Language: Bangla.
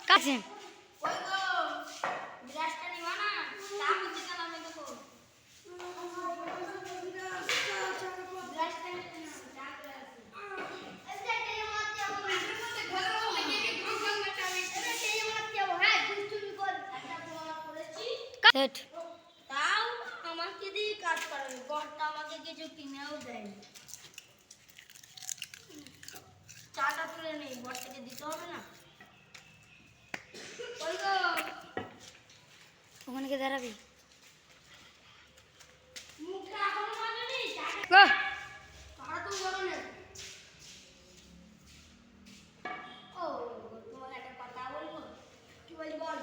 কাছে তাও আমাকে দিয়ে কাজ করাবে, বরটা আমাকে কিছু কিনেও দেয়। চাটা তুলে নেই, বরটাকে দিতে হবে না? ওখানে কে দাঁড়াবি? মুখটা এখনো মাজনি, চাটা তুমি বলো না। ও তোমাকে একটা কথা বলবো, কি বলি বল।